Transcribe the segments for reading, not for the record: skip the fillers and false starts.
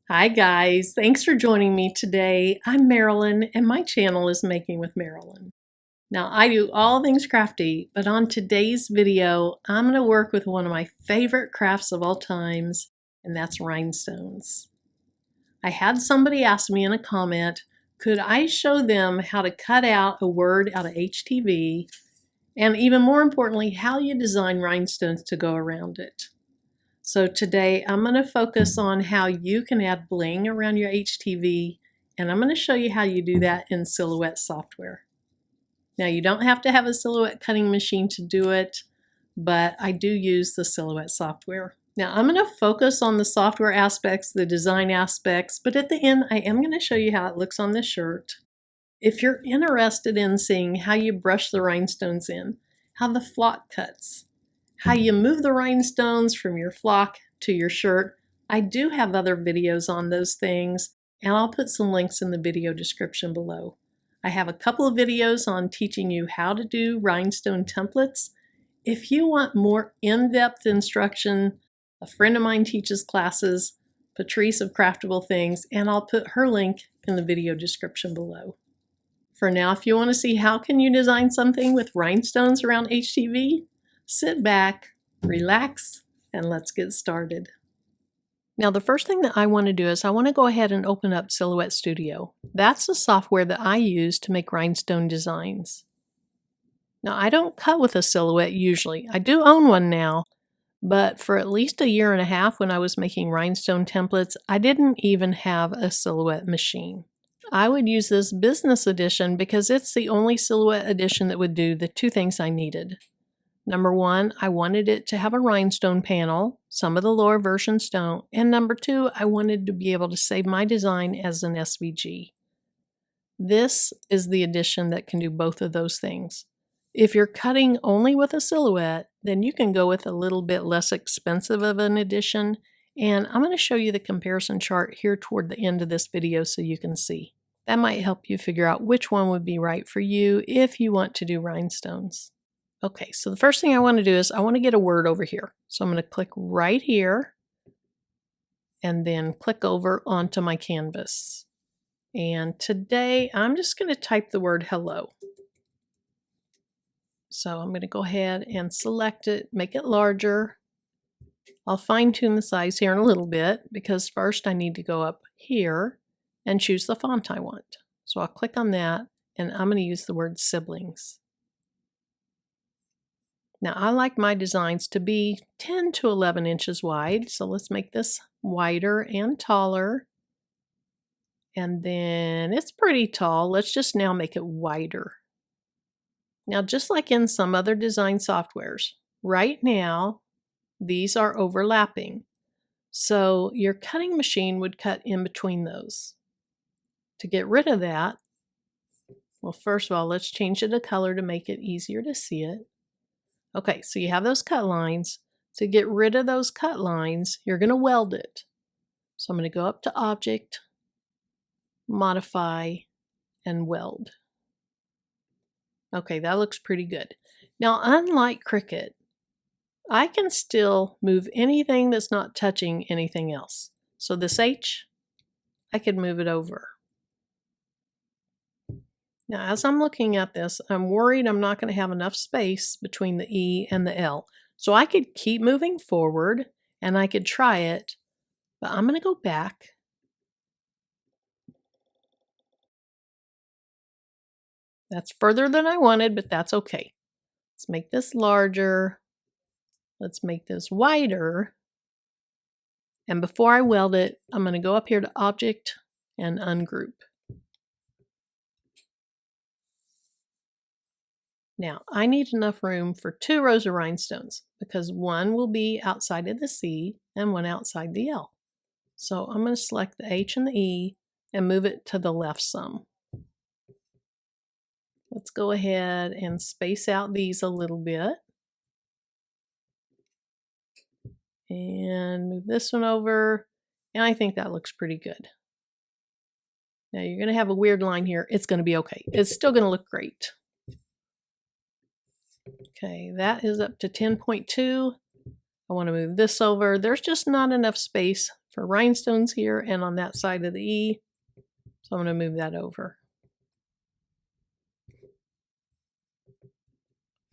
Hi guys, thanks for joining me today. I'm Marilyn and my channel is Making with Marilyn. Now I do all things crafty, but on today's video, I'm going to work with one of my favorite crafts of all times, and that's rhinestones. I had somebody ask me in a comment, could I show them how to cut out a word out of HTV, and even more importantly, how you design rhinestones to go around it. So today I'm going to focus on how you can add bling around your HTV, and I'm going to show you how you do that in Silhouette software. Now you don't have to have a Silhouette cutting machine to do it, but I do use the Silhouette software. Now I'm going to focus on the software aspects, the design aspects, but at the end I am going to show you how it looks on the shirt. If you're interested in seeing how you brush the rhinestones in, how the flock cuts, how you move the rhinestones from your flock to your shirt, I do have other videos on those things, and I'll put some links in the video description below. I have a couple of videos on teaching you how to do rhinestone templates. If you want more in-depth instruction, a friend of mine teaches classes, Patrice of Craftable Things, and I'll put her link in the video description below. For now, if you want to see how can you design something with rhinestones around HTV, sit back, relax, and let's get started. Now the first thing that I want to do is I want to go ahead and open up Silhouette Studio. That's the software that I use to make rhinestone designs. Now I don't cut with a Silhouette usually. I do own one now, but for at least a year and a half when I was making rhinestone templates, I didn't even have a Silhouette machine. I would use this business edition because it's the only Silhouette edition that would do the two things I needed. Number one, I wanted it to have a rhinestone panel. Some of the lower versions don't. And number two, I wanted to be able to save my design as an SVG. This is the edition that can do both of those things. If you're cutting only with a Silhouette, then you can go with a little bit less expensive of an edition. And I'm going to show you the comparison chart here toward the end of this video so you can see. That might help you figure out which one would be right for you if you want to do rhinestones. Okay, so the first thing I want to do is I want to get a word over here. So I'm going to click right here and then click over onto my canvas. And today I'm just going to type the word hello. So I'm going to go ahead and select it, make it larger. I'll fine tune the size here in a little bit because first I need to go up here and choose the font I want. So I'll click on that and I'm going to use the word siblings. Now I like my designs to be 10 to 11 inches wide, so let's make this wider and taller. And then it's pretty tall, let's just now make it wider. Now just like in some other design softwares, right now these are overlapping. So your cutting machine would cut in between those. To get rid of that, well first of all let's change it to color to make it easier to see it. Okay, so you have those cut lines. To get rid of those cut lines, you're going to weld it. So I'm going to go up to Object, Modify, and Weld. Okay, that looks pretty good. Now, unlike Cricut, I can still move anything that's not touching anything else. So this H, I could move it over. Now, as I'm looking at this, I'm worried I'm not going to have enough space between the E and the L. So I could keep moving forward and I could try it, but I'm going to go back. That's further than I wanted, but that's okay. Let's make this larger. Let's make this wider. And before I weld it, I'm going to go up here to Object and Ungroup. Now, I need enough room for 2 rows of rhinestones because one will be outside of the C and one outside the L. So I'm going to select the H and the E and move it to the left some. Let's go ahead and space out these a little bit. And move this one over. And I think that looks pretty good. Now you're going to have a weird line here. It's going to be okay. It's still going to look great. Okay, that is up to 10.2. I want to move this over. There's just not enough space for rhinestones here and on that side of the E. So I'm going to move that over.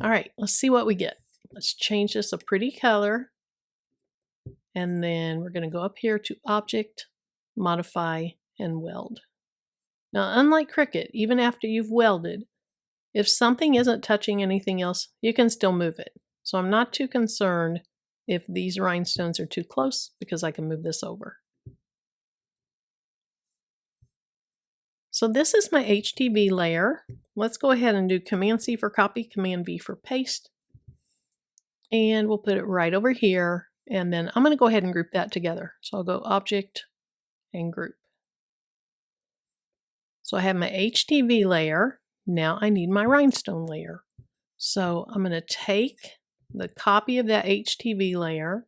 All right, let's see what we get. Let's change this a pretty color. And then we're going to go up here to Object, Modify, and Weld. Now, unlike Cricut, even after you've welded, if something isn't touching anything else, you can still move it. So I'm not too concerned if these rhinestones are too close because I can move this over. So this is my HTV layer. Let's go ahead and do Command C for copy, Command V for paste. And we'll put it right over here. And then I'm going to go ahead and group that together. So I'll go Object and Group. So I have my HTV layer. Now I need my rhinestone layer. So I'm going to take the copy of that HTV layer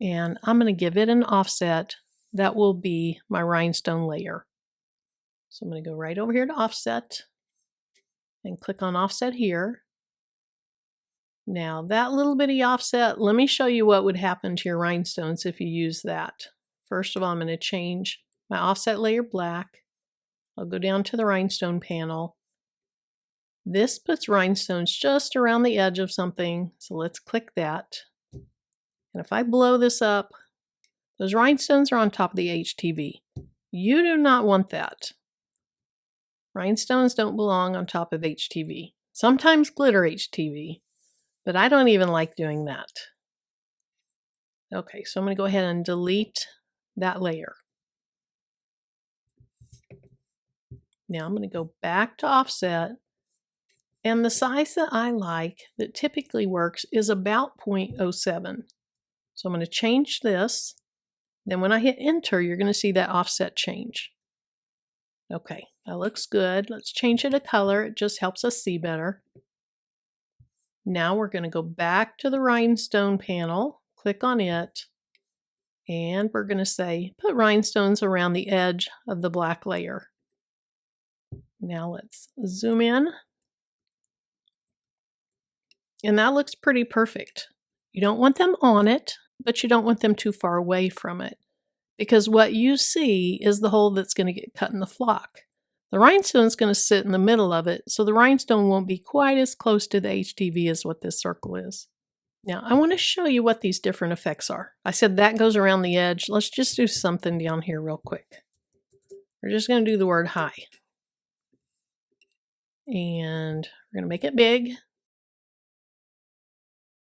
and I'm going to give it an offset that will be my rhinestone layer. So I'm going to go right over here to Offset and click on Offset here. Now that little bitty offset, let me show you what would happen to your rhinestones if you use that. First of all, I'm going to change my offset layer black. I'll go down to the rhinestone panel. This puts rhinestones just around the edge of something, so let's click that. And if I blow this up, those rhinestones are on top of the HTV. You do not want that. Rhinestones don't belong on top of HTV. Sometimes glitter HTV, but I don't even like doing that. Okay, so I'm going to go ahead and delete that layer. Now I'm going to go back to Offset. And the size that I like that typically works is about 0.07. So I'm going to change this. Then when I hit enter, you're going to see that offset change. Okay, that looks good. Let's change it a color. It just helps us see better. Now we're going to go back to the rhinestone panel, click on it, and we're going to say put rhinestones around the edge of the black layer. Now let's zoom in. And that looks pretty perfect. You don't want them on it, but you don't want them too far away from it, because what you see is the hole that's going to get cut in the flock. The rhinestone is going to sit in the middle of it, so the rhinestone won't be quite as close to the HTV as what this circle is. Now I want to show you what these different effects are. I said that goes around the edge. Let's just do something down here real quick. We're just going to do the word hi. And we're going to make it big.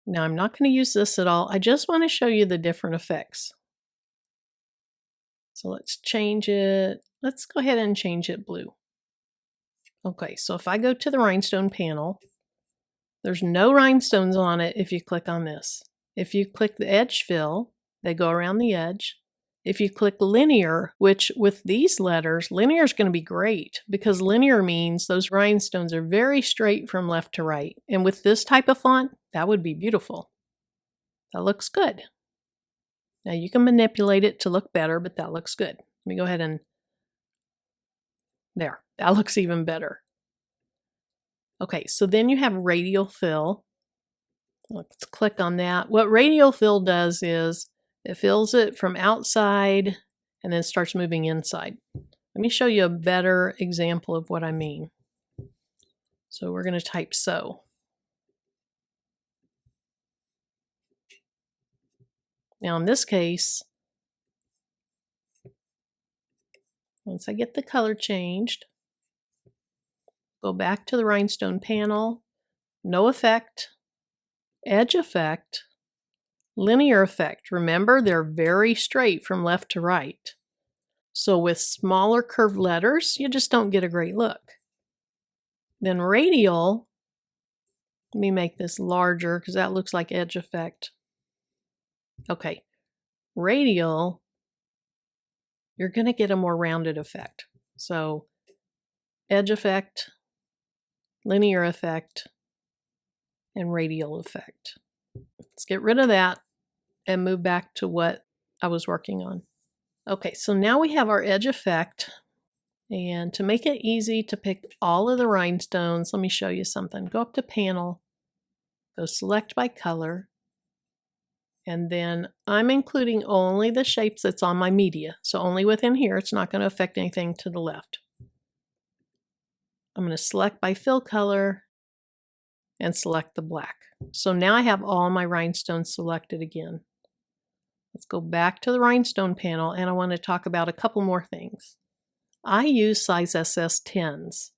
Now I'm not going to use this at all. I just want to show you the different effects. So let's change it. Let's go ahead and change it blue. Okay, so if I go to the rhinestone panel, there's no rhinestones on it if you click on this. If you click the edge fill, they go around the edge. If you click linear, which with these letters, linear is going to be great because linear means those rhinestones are very straight from left to right. And with this type of font, that would be beautiful. That looks good. Now you can manipulate it to look better, but that looks good. Let me go ahead and there, that looks even better. Okay, so then you have radial fill. Let's click on that. What radial fill does is it fills it from outside and then starts moving inside. Let me show you a better example of what I mean. So we're going to type so. Now in this case, once I get the color changed, go back to the rhinestone panel, no effect, edge effect, linear effect. Remember, they're very straight from left to right. So with smaller curved letters, you just don't get a great look. Then radial, let me make this larger because that looks like edge effect. Okay, radial, you're going to get a more rounded effect. So edge effect, linear effect, and radial effect. Let's get rid of that and move back to what I was working on. Okay, so now we have our edge effect. And to make it easy to pick all of the rhinestones, let me show you something. Go up to Panel, go Select by Color, And then I'm including only the shapes that's on my media. So only within here, it's not going to affect anything to the left. I'm going to select by fill color and select the black. So now I have all my rhinestones selected again. Let's go back to the rhinestone panel, and I want to talk about a couple more things. I use size SS10s.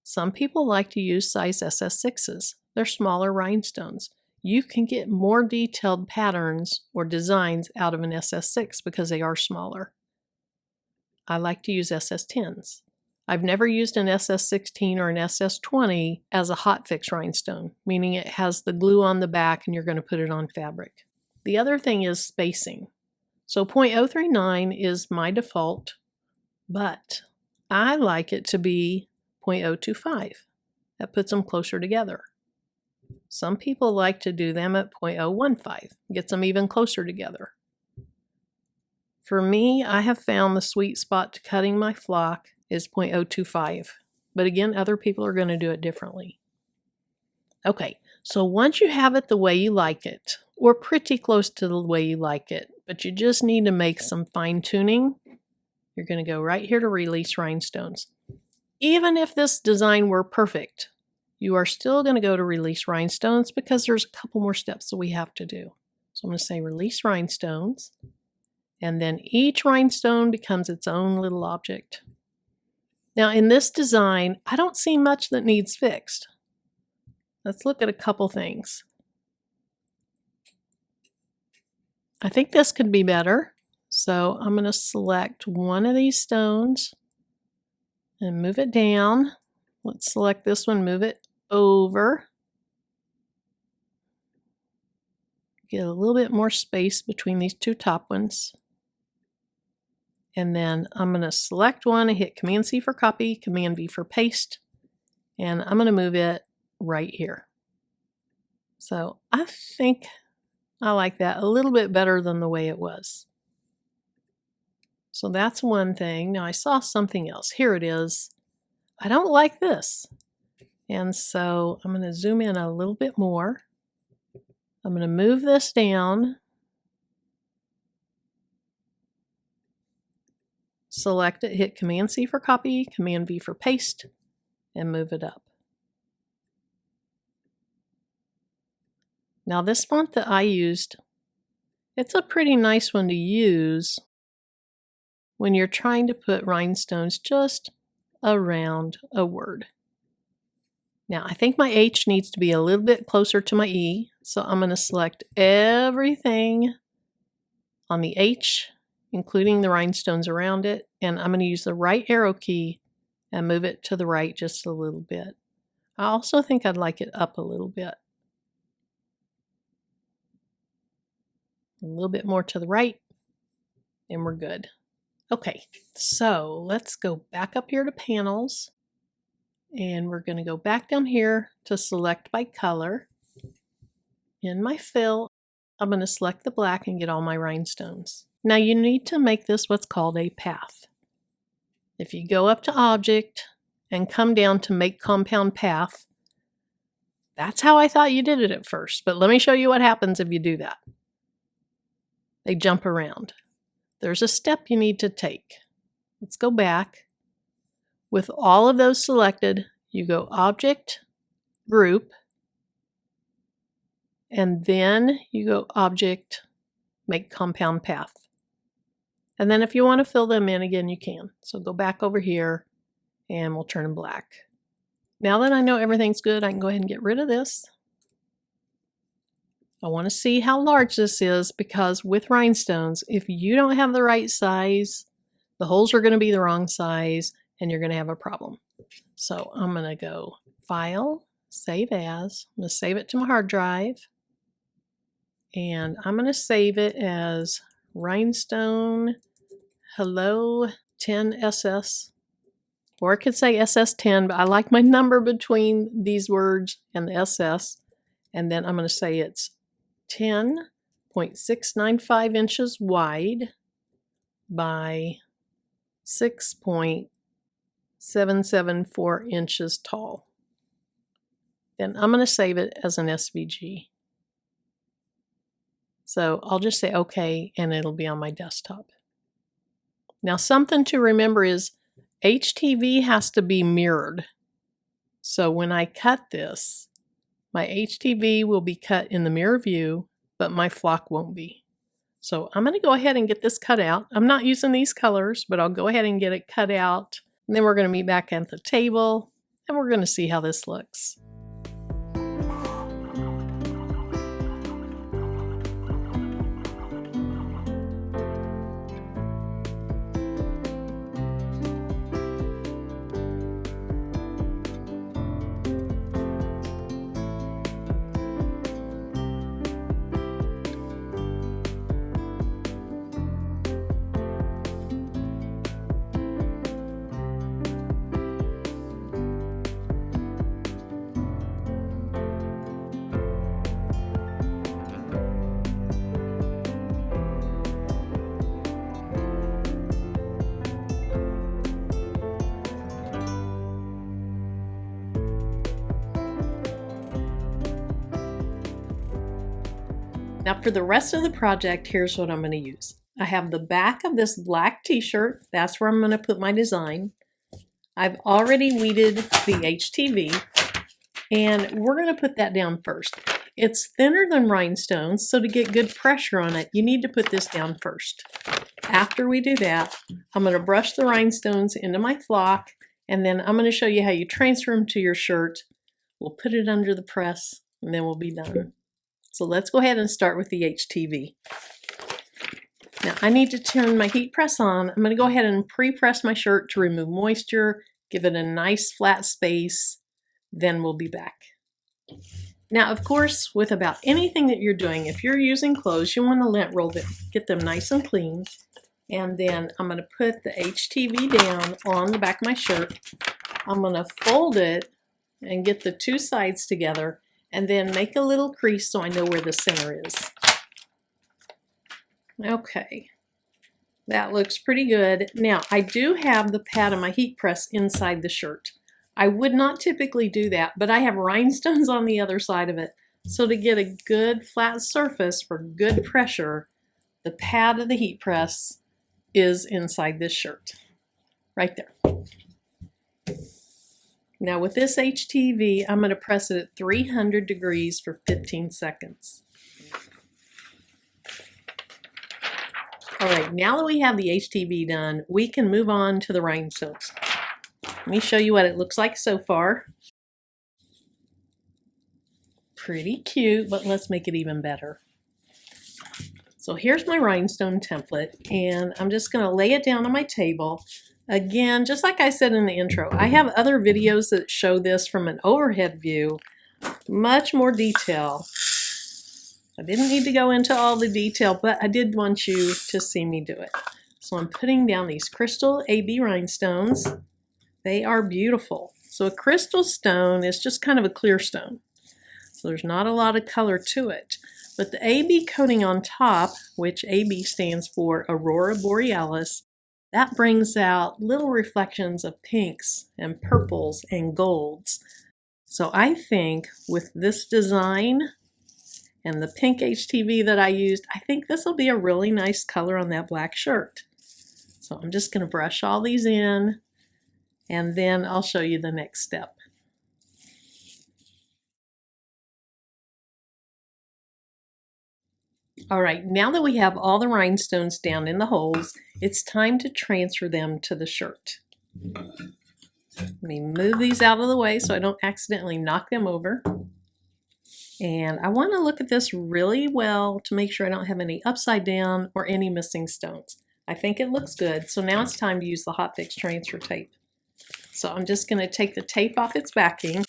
Some people like to use size SS6s. They're smaller rhinestones. You can get more detailed patterns or designs out of an SS6 because they are smaller. I like to use SS10s. I've never used an SS16 or an SS20 as a hot fix rhinestone, meaning it has the glue on the back and you're going to put it on fabric. The other thing is spacing. So 0.039 is my default, but I like it to be 0.025. That puts them closer together. Some people like to do them at 0.015, gets them even closer together. For me, I have found the sweet spot to cutting my flock is 0.025, but again, other people are going to do it differently. Okay, so once you have it the way you like it, or pretty close to the way you like it, but you just need to make some fine tuning, you're going to go right here to Release Rhinestones. Even if this design were perfect, you are still going to go to Release Rhinestones because there's a couple more steps that we have to do. So I'm going to say Release Rhinestones, and then each rhinestone becomes its own little object. Now in this design, I don't see much that needs fixed. Let's look at a couple things. I think this could be better. So I'm going to select one of these stones and move it down. Let's select this one, move it over. Get a little bit more space between these two top ones. And then I'm going to select one and hit Command-C for copy, Command-V for paste. And I'm going to move it right here. So I think I like that a little bit better than the way it was. So that's one thing. Now I saw something else. Here it is. I don't like this. And so I'm going to zoom in a little bit more. I'm going to move this down. Select it, hit Command-C for copy, Command-V for paste, and move it up. Now this font that I used, it's a pretty nice one to use when you're trying to put rhinestones just around a word. Now I think my H needs to be a little bit closer to my E, so I'm going to select everything on the H, including the rhinestones around it, and I'm going to use the right arrow key and move it to the right just a little bit. I also think I'd like it up a little bit. A little bit more to the right, and we're good. Okay, so let's go back up here to panels, and we're going to go back down here to select by color. In my fill, I'm going to select the black and get all my rhinestones. Now you need to make this what's called a path. If you go up to Object and come down to Make Compound Path, that's how I thought you did it at first, but let me show you what happens if you do that. They jump around. There's a step you need to take. Let's go back. With all of those selected, you go Object, Group, and then you go Object, Make Compound Path. And then if you want to fill them in again, you can. So go back over here and we'll turn them black. Now that I know everything's good, I can go ahead and get rid of this. I want to see how large this is because with rhinestones, if you don't have the right size, the holes are going to be the wrong size and you're going to have a problem. So I'm going to go File, Save As. I'm going to save it to my hard drive. And I'm going to save it as Rhinestone Hello 10SS. Or it could say SS10, but I like my number between these words and the SS. And then I'm going to say it's 10.695 inches wide by 6.774 inches tall. Then I'm going to save it as an SVG. So I'll just say okay, and it'll be on my desktop. Now something to remember is HTV has to be mirrored. So when I cut this, my HTV will be cut in the mirror view, but my flock won't be. So I'm going to go ahead and get this cut out. I'm not using these colors, but I'll go ahead and get it cut out. And then we're going to meet back at the table, and we're going to see how this looks. Now for the rest of the project, here's what I'm going to use. I have the back of this black t-shirt. That's where I'm going to put my design. I've already weeded the HTV, and we're going to put that down first. It's thinner than rhinestone, so to get good pressure on it, you need to put this down first. After we do that, I'm going to brush the rhinestones into my flock, and then I'm going to show you how you transfer them to your shirt. We'll put it under the press, and then we'll be done. So let's go ahead and start with the HTV. Now I need to turn my heat press on. I'm going to go ahead and pre-press my shirt to remove moisture, give it a nice flat space, then we'll be back. Now of course, with about anything that you're doing, if you're using clothes, you want to lint roll them, get them nice and clean. And then I'm going to put the HTV down on the back of my shirt. I'm going to fold it and get the two sides together, and then make a little crease so I know where the center is. Okay, that looks pretty good. Now, I do have the pad of my heat press inside the shirt. I would not typically do that, but I have rhinestones on the other side of it. So to get a good flat surface for good pressure, the pad of the heat press is inside this shirt, right there. Now with this HTV, I'm going to press it at 300 degrees for 15 seconds. All right, now that we have the HTV done, we can move on to the rhinestones. Let me show you what it looks like so far. Pretty cute, but let's make it even better. So here's my rhinestone template, and I'm just going to lay it down on my table. Again, just like I said in the intro, I have other videos that show this from an overhead view, much more detail. I didn't need to go into all the detail, but I did want you to see me do it. So I'm putting down these crystal AB rhinestones. They are beautiful. So a crystal stone is just kind of a clear stone. So there's not a lot of color to it. But the AB coating on top, which AB stands for Aurora Borealis, that brings out little reflections of pinks and purples and golds. So I think with this design and the pink HTV that I used, I think this will be a really nice color on that black shirt. So I'm just going to brush all these in, and then I'll show you the next step. All right, now that we have all the rhinestones down in the holes, it's time to transfer them to the shirt. Let me move these out of the way so I don't accidentally knock them over. And I want to look at this really well to make sure I don't have any upside down or any missing stones. I think it looks good, so now it's time to use the Hot Fix transfer tape. So I'm just going to take the tape off its backing.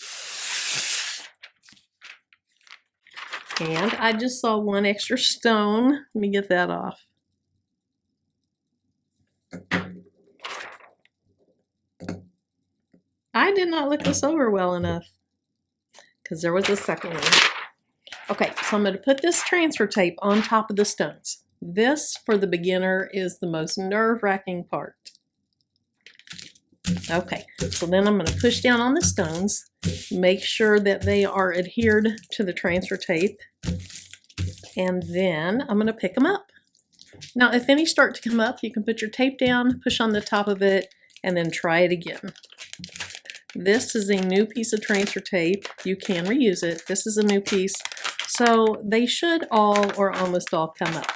And I just saw one extra stone. Let me get that off. I did not look this over well enough because there was a second one. Okay, so I'm going to put this transfer tape on top of the stones. This, for the beginner, is the most nerve-wracking part. Okay, so then I'm going to push down on the stones, make sure that they are adhered to the transfer tape. And then I'm going to pick them up. Now, if any start to come up, you can put your tape down, push on the top of it, and then try it again. This is a new piece of transfer tape. You can reuse it. This is a new piece. So they should all or almost all come up.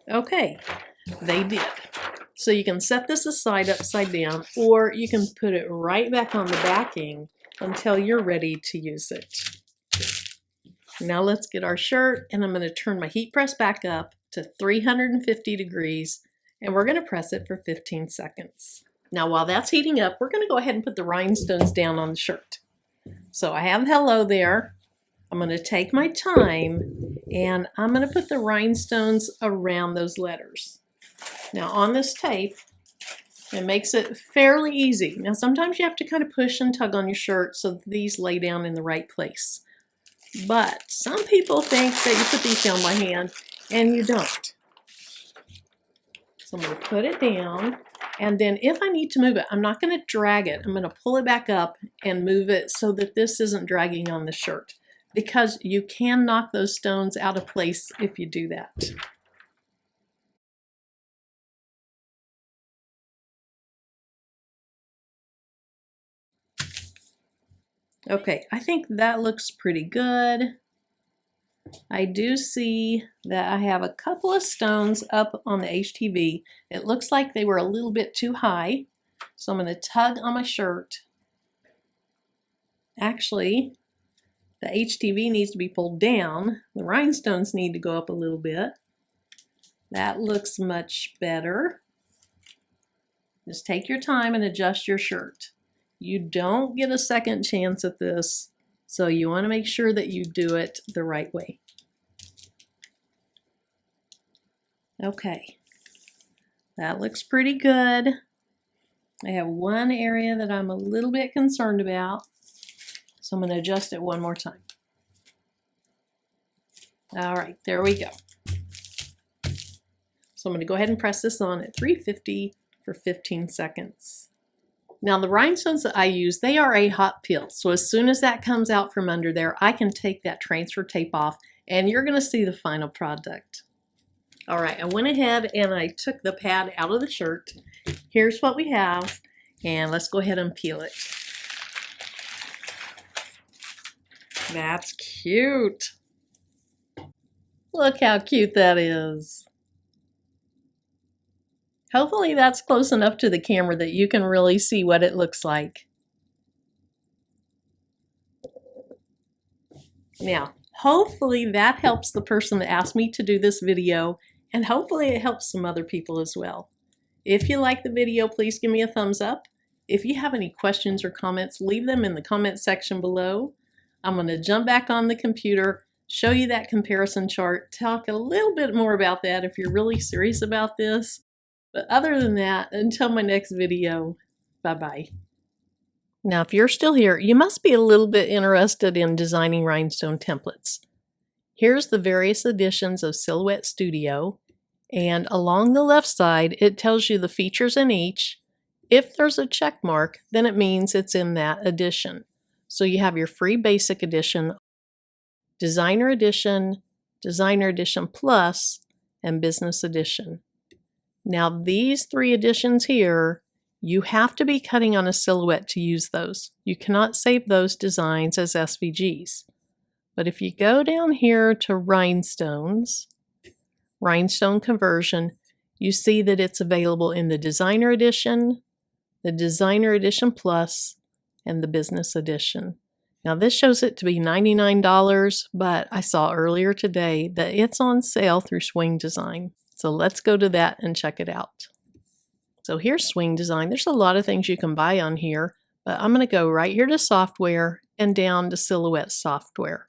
Okay, they did. So you can set this aside upside down, or you can put it right back on the backing until you're ready to use it. Now let's get our shirt, and I'm going to turn my heat press back up to 350 degrees, and we're going to press it for 15 seconds. Now while that's heating up, we're going to go ahead and put the rhinestones down on the shirt. So I have hello there. I'm going to take my time, and I'm going to put the rhinestones around those letters. Now on this tape, it makes it fairly easy. Now sometimes you have to kind of push and tug on your shirt so that these lay down in the right place. But some people think that you put these down by hand, and you don't. So I'm going to put it down, and then if I need to move it, I'm not going to drag it. I'm going to pull it back up and move it so that this isn't dragging on the shirt, because you can knock those stones out of place if you do that. Okay, I think that looks pretty good. I do see that I have a couple of stones up on the HTV. It looks like they were a little bit too high, so I'm going to tug on my shirt. Actually, the HTV needs to be pulled down. The rhinestones need to go up a little bit. That looks much better. Just take your time and adjust your shirt. You don't get a second chance at this, so you want to make sure that you do it the right way. Okay, that looks pretty good. I have one area that I'm a little bit concerned about, so I'm going to adjust it one more time. All right, there we go. So I'm going to go ahead and press this on at 350 for 15 seconds. Now the rhinestones that I use, they are a hot peel. So as soon as that comes out from under there, I can take that transfer tape off, and you're going to see the final product. All right, I went ahead and I took the pad out of the shirt. Here's what we have, and let's go ahead and peel it. That's cute. Look how cute that is. Hopefully that's close enough to the camera that you can really see what it looks like. Now, hopefully that helps the person that asked me to do this video, and hopefully it helps some other people as well. If you like the video, please give me a thumbs up. If you have any questions or comments, leave them in the comment section below. I'm going to jump back on the computer, show you that comparison chart, talk a little bit more about that if you're really serious about this. But other than that, until my next video, bye-bye. Now, if you're still here, you must be a little bit interested in designing rhinestone templates. Here's the various editions of Silhouette Studio, and along the left side, it tells you the features in each. If there's a check mark, then it means it's in that edition. So you have your free basic edition, Designer Edition Plus, and Business Edition. Now these three editions here, you have to be cutting on a silhouette to use those. You cannot save those designs as SVGs. But if you go down here to rhinestones, rhinestone conversion, you see that it's available in the Designer Edition, the Designer Edition Plus, and the Business Edition. Now this shows it to be $99, but I saw earlier today that it's on sale through Swing Design. So let's go to that and check it out. So here's Swing Design. There's a lot of things you can buy on here, but I'm going to go right here to Software and down to Silhouette Software.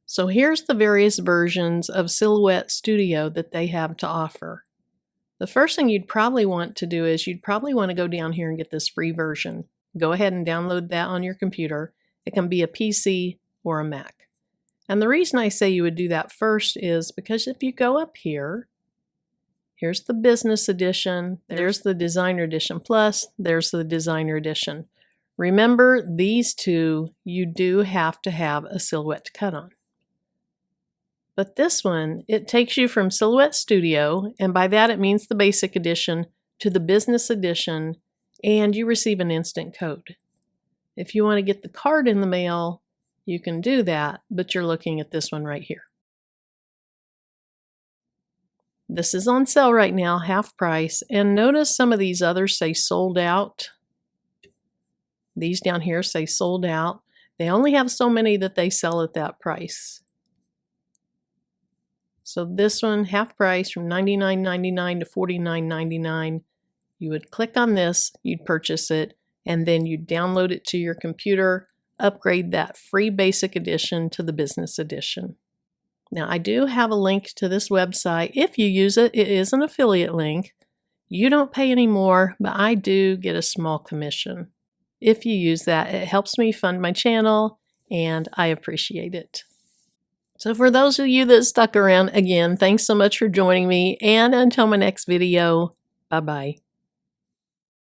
So here's the various versions of Silhouette Studio that they have to offer. The first thing you'd probably want to do is you'd probably want to go down here and get this free version. Go ahead and download that on your computer. It can be a PC or a Mac. And the reason I say you would do that first is because if you go up here, here's the Business Edition, there's the Designer Edition Plus, there's the Designer Edition. Remember, these two you do have to have a silhouette to cut on. But this one, it takes you from Silhouette Studio, and by that it means the basic edition, to the business edition, and you receive an instant code. If you want to get the card in the mail, you can do that, but you're looking at this one right here. This is on sale right now, half price, and notice some of these others say sold out. These down here say sold out. They only have so many that they sell at that price. So this one, half price, from $99.99 to $49.99. You would click on this, you'd purchase it, and then you'd download it to your computer, upgrade that free basic edition to the business edition. Now, I do have a link to this website. If you use it, it is an affiliate link. You don't pay any more, but I do get a small commission. If you use that, it helps me fund my channel, and I appreciate it. So for those of you that stuck around, again, thanks so much for joining me, and until my next video, bye-bye.